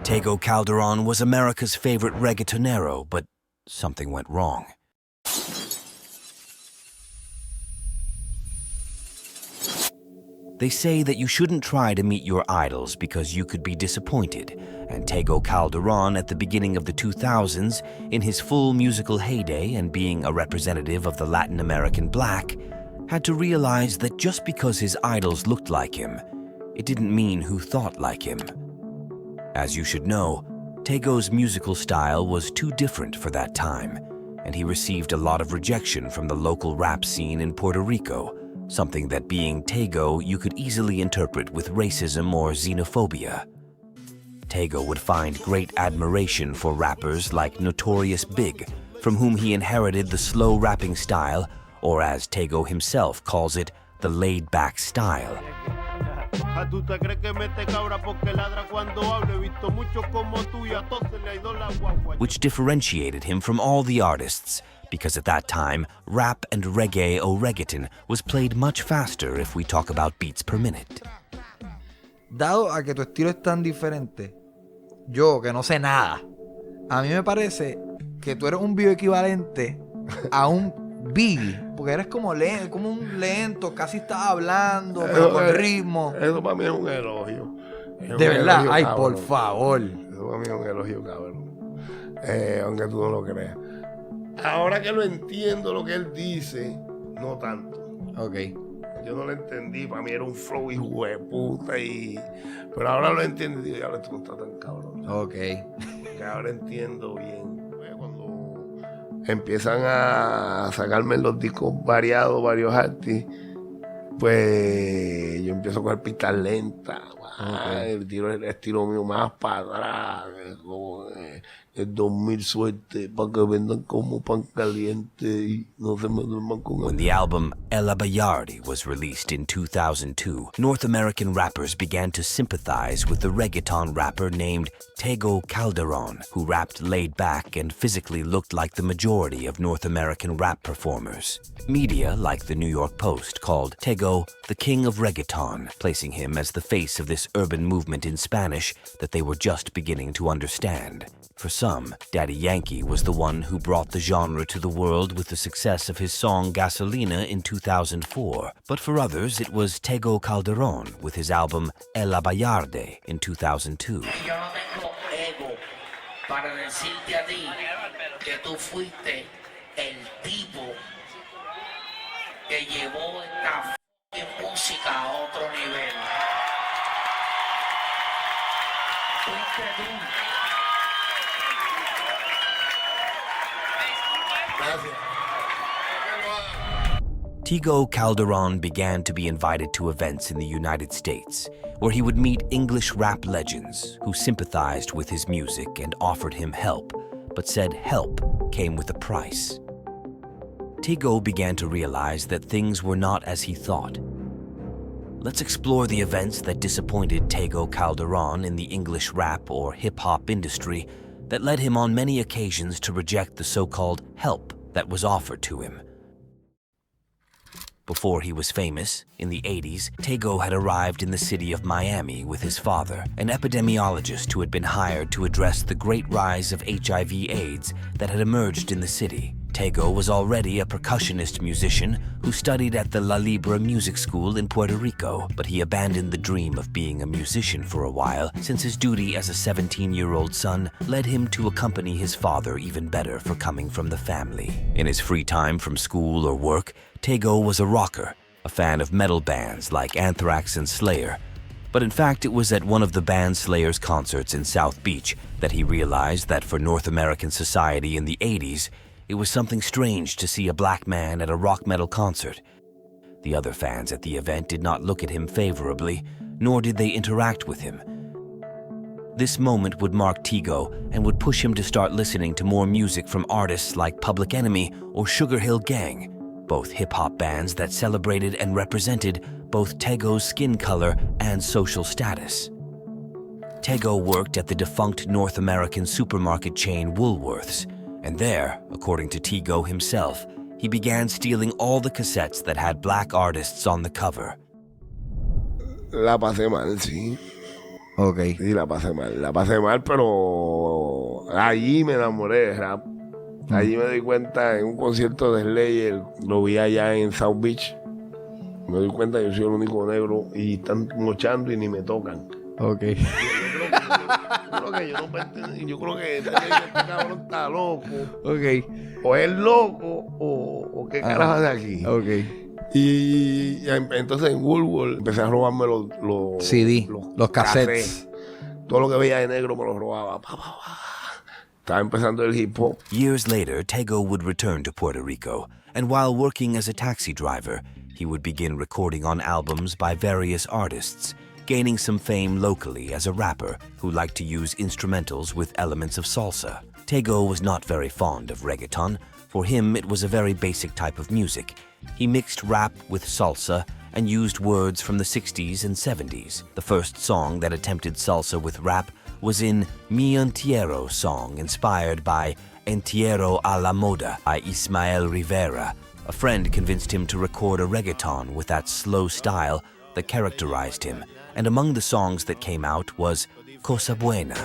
Tego Calderón was America's favorite reggaetonero, but something went wrong. They say that you shouldn't try to meet your idols because you could be disappointed, and Tego Calderón at the beginning of the 2000s, in his full musical heyday and being a representative of the Latin American black, had to realize that just because his idols looked like him, it didn't mean who thought like him. As you should know, Tego's musical style was too different for that time, and he received a lot of rejection from the local rap scene in Puerto Rico, something that being Tego you could easily interpret with racism or xenophobia. Tego would find great admiration for rappers like Notorious Big, from whom he inherited the slow rapping style, or as Tego himself calls it, the laid-back style. Which differentiated him from all the artists, because at that time, rap and reggae or reggaeton was played much faster if we talk about beats per minute. Dado a que tu estilo es tan diferente, yo que no sé nada, a mí me parece que tú eres un bioequivalente a un Biggie, porque eres como un lento, casi estás hablando, pero con ritmo. Eso para mí es un elogio. De verdad, ay, cabrón. Por favor. Eso para mí es un elogio, cabrón. Aunque tú no lo creas. Ahora que lo entiendo lo que él dice, no tanto. Ok. Yo no lo entendí, para mí era un flow hijo de puta pero ahora lo entiendo y digo, ya esto no está tan cabrón. Ok. Que ahora entiendo bien. Cuando empiezan a sacarme los discos variados, varios artistas, pues yo empiezo a coger pistas lentas. El tiro el estilo mío más para atrás, como el 2000 suerte, para que vendan como pan caliente y no se me duerman con When the album El Abayardi was released in 2002, North American rappers began to sympathize with the reggaeton rapper named Tego Calderón, who rapped laid back and physically looked like the majority of North American rap performers. Media, like the New York Post, called Tego the king of reggaeton, placing him as the face of this urban movement in Spanish that they were just beginning to understand. For some, Daddy Yankee was the one who brought the genre to the world with the success of his song Gasolina in 2004. But for others, it was Tego Calderón with his album El Abayardi in 2002. Yo no tengo ego para decirte a ti que tú fuiste el tipo que llevó esta música a otro nivel. Fuiste tú. Tego Calderón began to be invited to events in the United States, where he would meet English rap legends who sympathized with his music and offered him help, but said help came with a price. Tego began to realize that things were not as he thought. Let's explore the events that disappointed Tego Calderón in the English rap or hip-hop industry that led him on many occasions to reject the so-called help that was offered to him. Before he was famous, in the 80s, Tego had arrived in the city of Miami with his father, an epidemiologist who had been hired to address the great rise of HIV/AIDS that had emerged in the city. Tego was already a percussionist musician who studied at the La Libra Music School in Puerto Rico, but he abandoned the dream of being a musician for a while since his duty as a 17-year-old son led him to accompany his father even better for coming from the family. In his free time from school or work, Tego was a rocker, a fan of metal bands like Anthrax and Slayer. But in fact, it was at one of the band Slayer's concerts in South Beach that he realized that for North American society in the 80s, it was something strange to see a black man at a rock metal concert. The other fans at the event did not look at him favorably, nor did they interact with him. This moment would mark Tego and would push him to start listening to more music from artists like Public Enemy or Sugar Hill Gang, both hip-hop bands that celebrated and represented both Tego's skin color and social status. Tego worked at the defunct North American supermarket chain Woolworths, and there, according to Tego himself, he began stealing all the cassettes that had black artists on the cover. La pasé mal, sí. Ok. Sí, la pasé mal, pero allí me enamoré de rap. Allí me di cuenta en un concierto de Slayer, lo vi allá en South Beach. Me doy cuenta que yo soy el único negro y están mochando y ni me tocan. Ok. Yo creo que este cabrón está loco. Ok. O es loco o qué carajo hace aquí. Ok. Y entonces en Woolworth empecé a robarme los CD, los cassettes. Todo lo que veía de negro me lo robaba. Estaba empezando el hip hop. Years later, Tego would return to Puerto Rico, and while working as a taxi driver, he would begin recording on albums by various artists, gaining some fame locally as a rapper who liked to use instrumentals with elements of salsa. Tego was not very fond of reggaeton. For him, it was a very basic type of music. He mixed rap with salsa and used words from the 60s and 70s. The first song that attempted salsa with rap was in Mi Entierro song, inspired by Entierro a la Moda by Ismael Rivera. A friend convinced him to record a reggaeton with that slow style that characterized him, and among the songs that came out was Cosa Buena,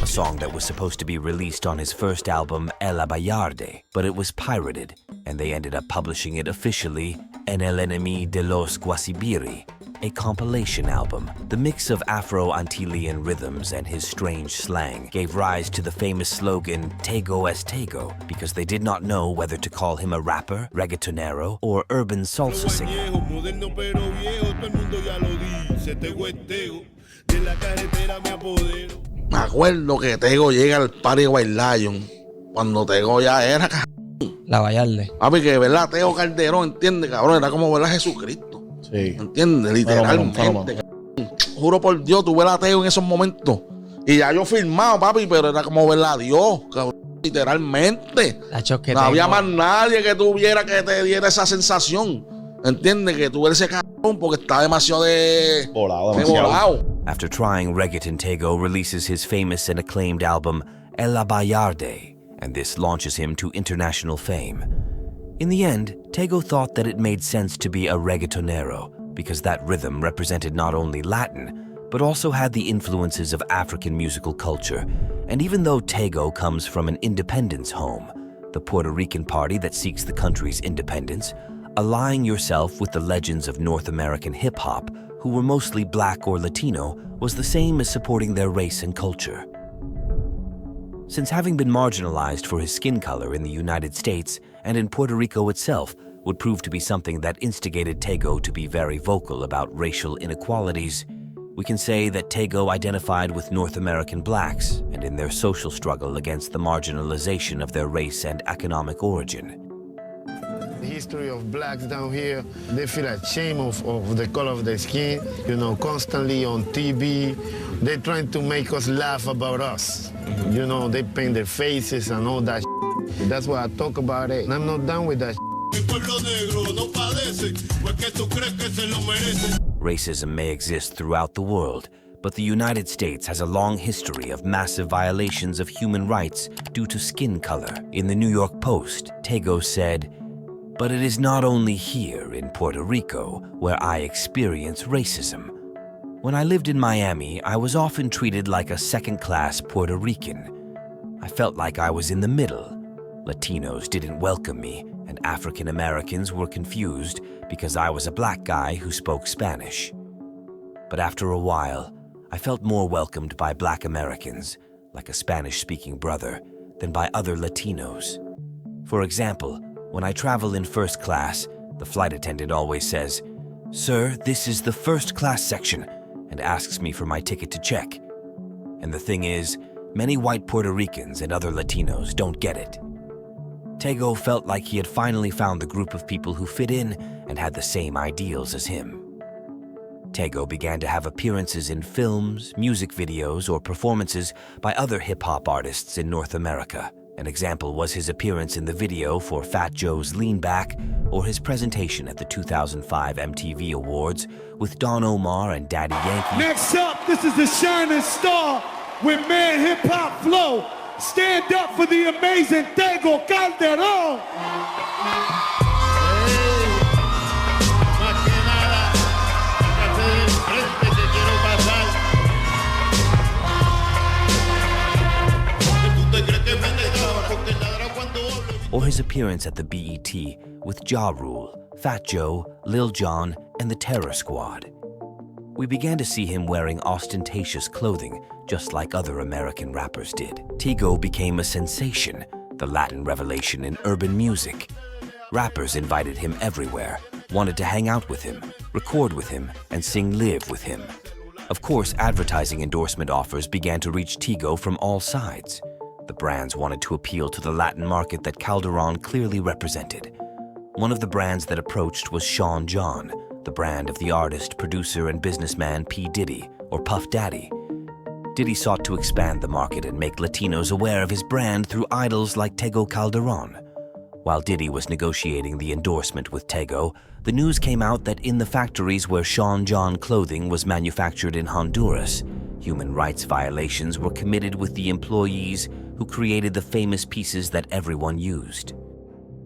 a song that was supposed to be released on his first album, El Abayarde, but it was pirated, and they ended up publishing it officially en El Enemy de los Guasibiri, a compilation album. The mix of Afro-Antillean rhythms and his strange slang gave rise to the famous slogan, Tego es Tego, because they did not know whether to call him a rapper, reggaetonero, or urban salsa singer. Me acuerdo que Tego llega al party de White Lion cuando Tego ya era La Vallarde. papi, que verdad, Tego Calderón, ¿entiendes, cabrón? Era como ver a Jesucristo. Sí. ¿Entiendes? Literalmente. Cabrón. Juro por Dios, tuve la Tego en esos momentos. Y ya yo filmado, papi, pero era como ver a Dios, cabrón. Literalmente. No había más nadie que tuviera que te diera esa sensación. ¿Entiendes? Que tú eres ese cabrón porque está demasiado volado. After trying reggaeton, Tego releases his famous and acclaimed album, El Abayarde, and this launches him to international fame. In the end, Tego thought that it made sense to be a reggaetonero because that rhythm represented not only Latin, but also had the influences of African musical culture. And even though Tego comes from an independence home, the Puerto Rican party that seeks the country's independence, allying yourself with the legends of North American hip-hop, who were mostly black or Latino, was the same as supporting their race and culture. Since having been marginalized for his skin color in the United States and in Puerto Rico itself would prove to be something that instigated Tego to be very vocal about racial inequalities, we can say that Tego identified with North American blacks and in their social struggle against the marginalization of their race and economic origin. The history of blacks down here, they feel ashamed of the color of their skin, you know, constantly on TV. They're trying to make us laugh about us. You know, they paint their faces and all that. That's why I talk about it. And I'm not done with that. Racism may exist throughout the world, but the United States has a long history of massive violations of human rights due to skin color. In the New York Post, Tego said, "But it is not only here in Puerto Rico where I experience racism. When I lived in Miami, I was often treated like a second-class Puerto Rican. I felt like I was in the middle. Latinos didn't welcome me, and African Americans were confused because I was a black guy who spoke Spanish. But after a while, I felt more welcomed by black Americans, like a Spanish-speaking brother, than by other Latinos. For example, when I travel in first class, the flight attendant always says, 'Sir, this is the first class section,' and asks me for my ticket to check. And the thing is, many white Puerto Ricans and other Latinos don't get it." Tego felt like he had finally found the group of people who fit in and had the same ideals as him. Tego began to have appearances in films, music videos, or performances by other hip-hop artists in North America. An example was his appearance in the video for Fat Joe's Lean Back, or his presentation at the 2005 MTV Awards with Don Omar and Daddy Yankee. Next up, this is the shining star with Mad Hip Hop Flow. Stand up for the amazing Tego Calderón. Más que nada, his appearance at the BET with Ja Rule, Fat Joe, Lil Jon, and the Terror Squad. We began to see him wearing ostentatious clothing, just like other American rappers did. Tego became a sensation, the Latin revelation in urban music. Rappers invited him everywhere, wanted to hang out with him, record with him, and sing live with him. Of course, advertising endorsement offers began to reach Tego from all sides. The brands wanted to appeal to the Latin market that Calderón clearly represented. One of the brands that approached was Sean John, the brand of the artist, producer, and businessman P. Diddy, or Puff Daddy. Diddy sought to expand the market and make Latinos aware of his brand through idols like Tego Calderón. While Diddy was negotiating the endorsement with Tego, the news came out that in the factories where Sean John clothing was manufactured in Honduras, human rights violations were committed with the employees who created the famous pieces that everyone used.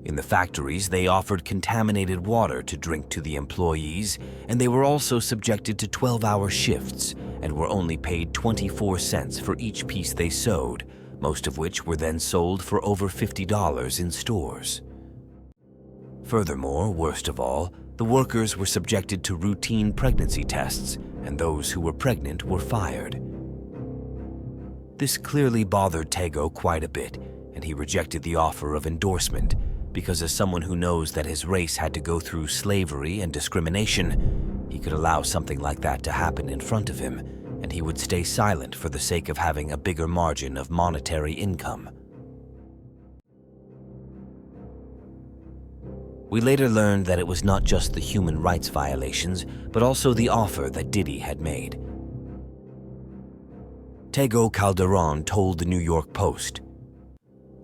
In the factories, they offered contaminated water to drink to the employees, and they were also subjected to 12-hour shifts and were only paid 24 cents for each piece they sewed, most of which were then sold for over $50 in stores. Furthermore, worst of all, the workers were subjected to routine pregnancy tests, and those who were pregnant were fired. This clearly bothered Tego quite a bit, and he rejected the offer of endorsement, because as someone who knows that his race had to go through slavery and discrimination, he could allow something like that to happen in front of him, and he would stay silent for the sake of having a bigger margin of monetary income. We later learned that it was not just the human rights violations, but also the offer that Diddy had made. Tego Calderón told the New York Post,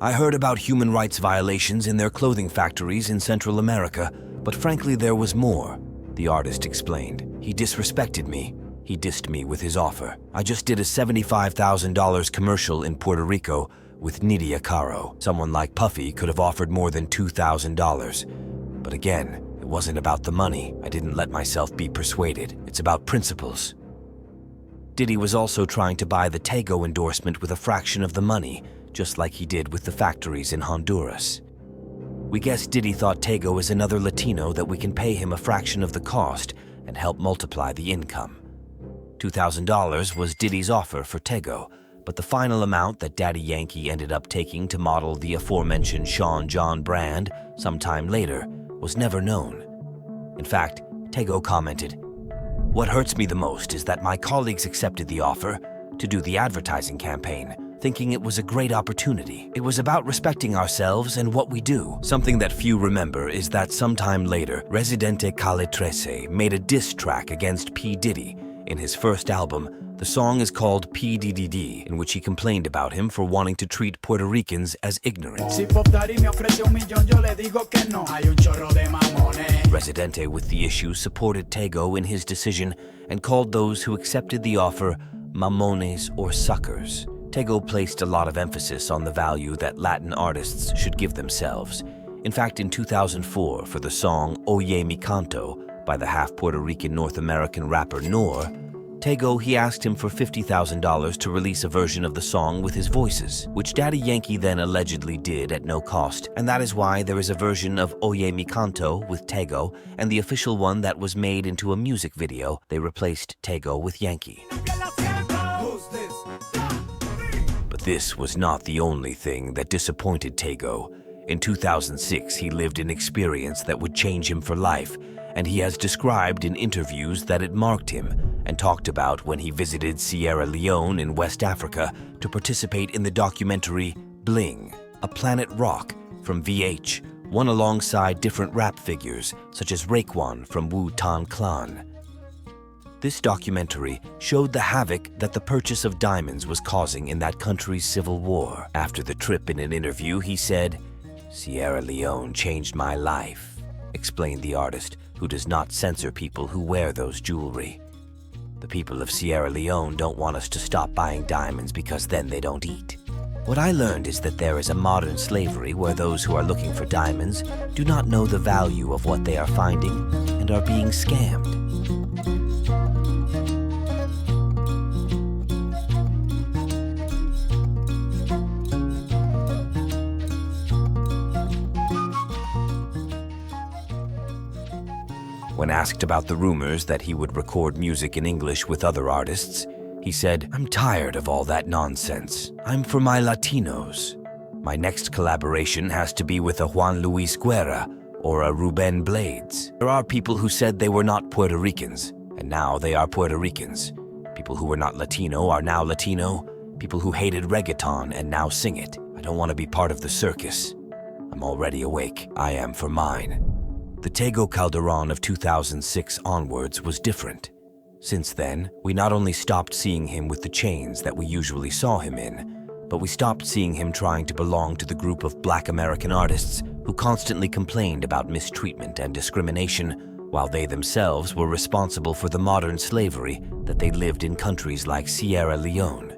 "I heard about human rights violations in their clothing factories in Central America, but frankly there was more," the artist explained. "He disrespected me. He dissed me with his offer. I just did a $75,000 commercial in Puerto Rico with Nidia Caro. Someone like Puffy could have offered more than $2,000. But again, it wasn't about the money. I didn't let myself be persuaded. It's about principles." Diddy was also trying to buy the Tego endorsement with a fraction of the money, just like he did with the factories in Honduras. We guess Diddy thought Tego is another Latino that we can pay him a fraction of the cost and help multiply the income. $2,000 was Diddy's offer for Tego, but the final amount that Daddy Yankee ended up taking to model the aforementioned Sean John brand sometime later was never known. In fact, Tego commented, "What hurts me the most is that my colleagues accepted the offer to do the advertising campaign, thinking it was a great opportunity. It was about respecting ourselves and what we do." Something that few remember is that sometime later, Residente Calle 13 made a diss track against P. Diddy. In his first album, the song is called PDDD, in which he complained about him for wanting to treat Puerto Ricans as ignorant. Residente, with the issue, supported Tego in his decision and called those who accepted the offer mamones or suckers. Tego placed a lot of emphasis on the value that Latin artists should give themselves. In fact, in 2004, for the song Oye Mi Canto by the half Puerto Rican North American rapper Nor, Tego, he asked him for $50,000 to release a version of the song with his voices, which Daddy Yankee then allegedly did at no cost, and that is why there is a version of Oye Mi Canto with Tego, and the official one that was made into a music video, they replaced Tego with Yankee. But this was not the only thing that disappointed Tego. In 2006, he lived an experience that would change him for life, and he has described in interviews that it marked him, and talked about when he visited Sierra Leone in West Africa to participate in the documentary Bling, A Planet Rock from VH, one alongside different rap figures such as Raekwon from Wu-Tang Clan. This documentary showed the havoc that the purchase of diamonds was causing in that country's civil war. After the trip, in an interview, he said, "Sierra Leone changed my life," explained the artist, who does not censor people who wear those jewelry. "The people of Sierra Leone don't want us to stop buying diamonds because then they don't eat." What I learned is that there is a modern slavery where those who are looking for diamonds do not know the value of what they are finding and are being scammed. When asked about the rumors that he would record music in English with other artists, he said, "I'm tired of all that nonsense. I'm for my Latinos. My next collaboration has to be with a Juan Luis Guerra or a Ruben Blades." There are people who said they were not Puerto Ricans, and now they are Puerto Ricans. People who were not Latino are now Latino. People who hated reggaeton and now sing it. I don't want to be part of the circus. I'm already awake. I am for mine. The Tego Calderón of 2006 onwards was different. Since then, we not only stopped seeing him with the chains that we usually saw him in, but we stopped seeing him trying to belong to the group of Black American artists who constantly complained about mistreatment and discrimination, while they themselves were responsible for the modern slavery that they lived in countries like Sierra Leone.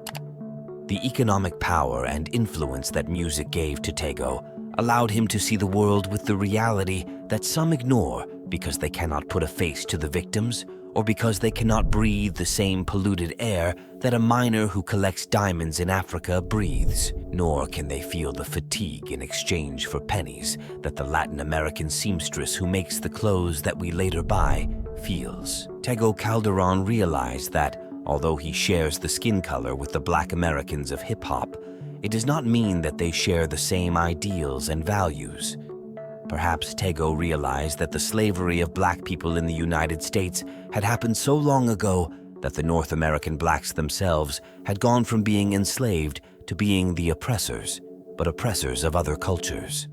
The economic power and influence that music gave to Tego allowed him to see the world with the reality that some ignore because they cannot put a face to the victims or because they cannot breathe the same polluted air that a miner who collects diamonds in Africa breathes, nor can they feel the fatigue in exchange for pennies that the Latin American seamstress who makes the clothes that we later buy feels. Tego Calderón realized that, although he shares the skin color with the Black Americans of hip-hop, it does not mean that they share the same ideals and values. Perhaps Tego realized that the slavery of Black people in the United States had happened so long ago that the North American Blacks themselves had gone from being enslaved to being the oppressors, but oppressors of other cultures.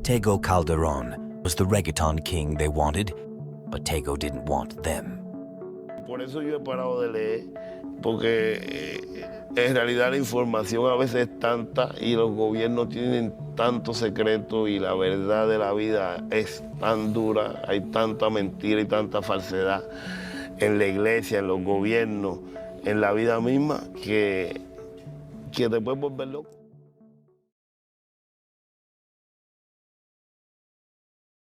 Tego Calderón was the reggaeton king they wanted, but Tego didn't want them. Por eso yo he parado de leer, porque en realidad la información a veces es tanta y los gobiernos tienen tanto secreto y la verdad de la vida es tan dura, hay tanta mentira y tanta falsedad en la iglesia, en los gobiernos, en la vida misma, que te puedes volver loco.